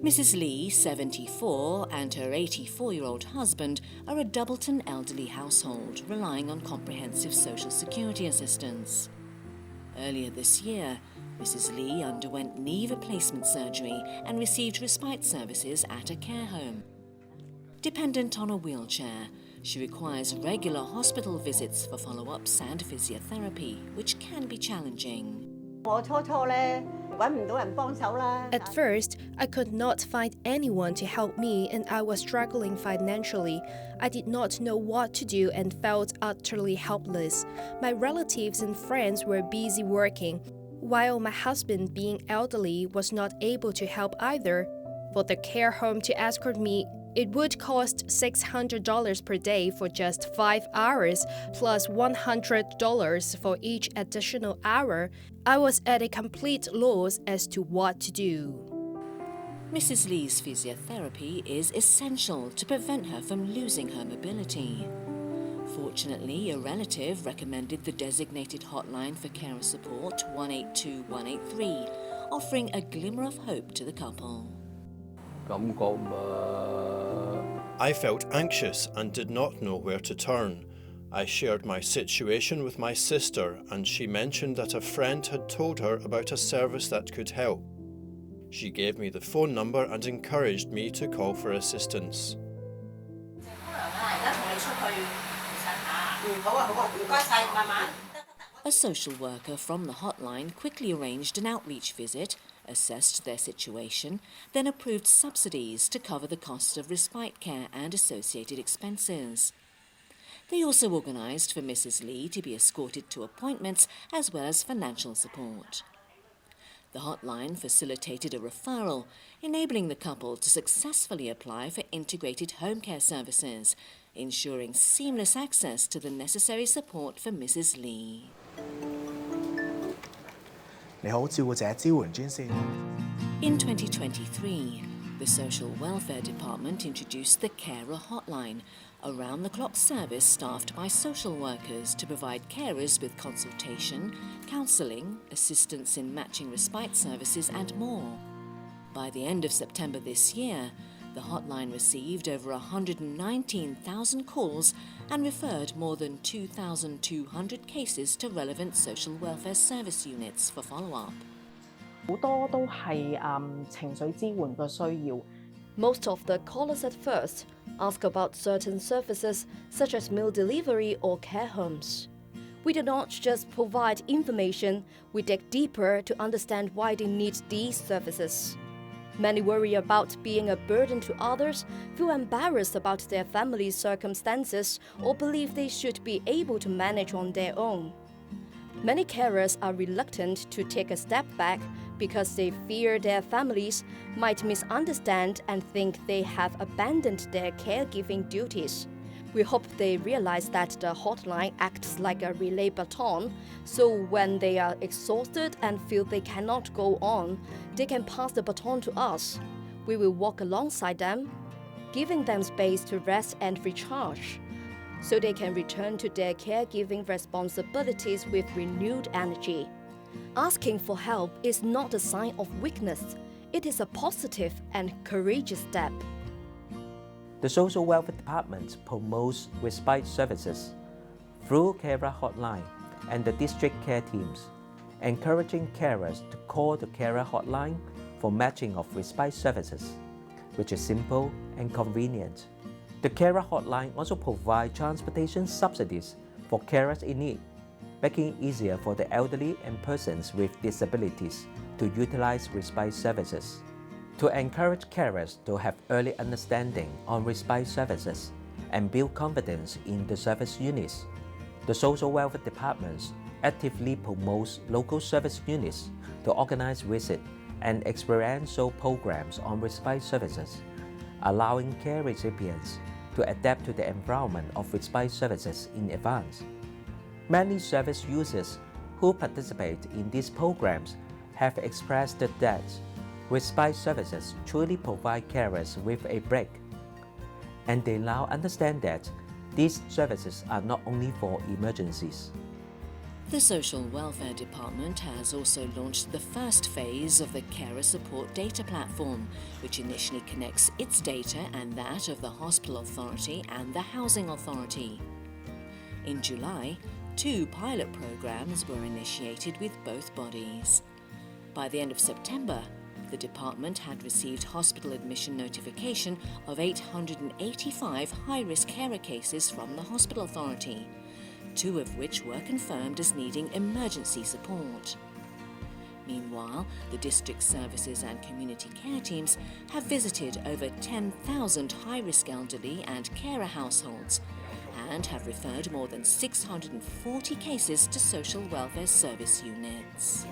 Mrs. Lee, 74, and her 84-year-old husband are a Doubleton elderly household relying on comprehensive social security assistance. Earlier this year, Mrs. Lee underwent knee replacement surgery and received respite services at a care home. Dependent on a wheelchair, she requires regular hospital visits for follow-ups and physiotherapy, which can be challenging. At first, I could not find anyone to help me and I was struggling financially. I did not know what to do and felt utterly helpless. My relatives and friends were busy working, while my husband, being elderly, was not able to help either. For the care home to escort me, it would cost $600 per day for just 5 hours, plus $100 for each additional hour. I was at a complete loss as to what to do. Mrs. Lee's physiotherapy is essential to prevent her from losing her mobility. Fortunately, a relative recommended the designated hotline for carer support 182183, offering a glimmer of hope to the couple. I felt anxious and did not know where to turn. I shared my situation with my sister and she mentioned that a friend had told her about a service that could help. She gave me the phone number and encouraged me to call for assistance. A social worker from the hotline quickly arranged an outreach visit, assessed their situation, then approved subsidies to cover the cost of respite care and associated expenses. They also organised for Mrs. Lee to be escorted to appointments as well as financial support. The hotline facilitated a referral, enabling the couple to successfully apply for integrated home care services, ensuring seamless access to the necessary support for Mrs. Lee. In 2023, the Social Welfare Department introduced the Carer Hotline, a round-the-clock service staffed by social workers to provide carers with consultation, counselling, assistance in matching respite services and more. By the end of September this year, the hotline received over 119,000 calls and referred more than 2,200 cases to relevant social welfare service units for follow-up. Most of the callers at first ask about certain services such as meal delivery or care homes. We do not just provide information, we dig deeper to understand why they need these services. Many worry about being a burden to others, feel embarrassed about their family's circumstances, or believe they should be able to manage on their own. Many carers are reluctant to take a step back because they fear their families might misunderstand and think they have abandoned their caregiving duties. We hope they realize that the hotline acts like a relay baton, so when they are exhausted and feel they cannot go on, they can pass the baton to us. We will walk alongside them, giving them space to rest and recharge, so they can return to their caregiving responsibilities with renewed energy. Asking for help is not a sign of weakness. It is a positive and courageous step. The Social Welfare Department promotes respite services through Carer Hotline and the district care teams, encouraging carers to call the Carer Hotline for matching of respite services, which is simple and convenient. The Carer Hotline also provides transportation subsidies for carers in need, making it easier for the elderly and persons with disabilities to utilize respite services. To encourage carers to have early understanding on respite services and build confidence in the service units, the Social Welfare Department actively promotes local service units to organize visits and experiential programs on respite services, allowing care recipients to adapt to the environment of respite services in advance. Many service users who participate in these programs have expressed that respite services truly provide carers with a break, and they now understand that these services are not only for emergencies. The Social Welfare Department has also launched the first phase of the Carer Support Data Platform, which initially connects its data and that of the Hospital Authority and the Housing Authority. In July, 2 pilot programs were initiated with both bodies. By the end of September, the department had received hospital admission notification of 885 high-risk carer cases from the Hospital Authority, 2 of which were confirmed as needing emergency support. Meanwhile, the district services and community care teams have visited over 10,000 high-risk elderly and carer households and have referred more than 640 cases to social welfare service units.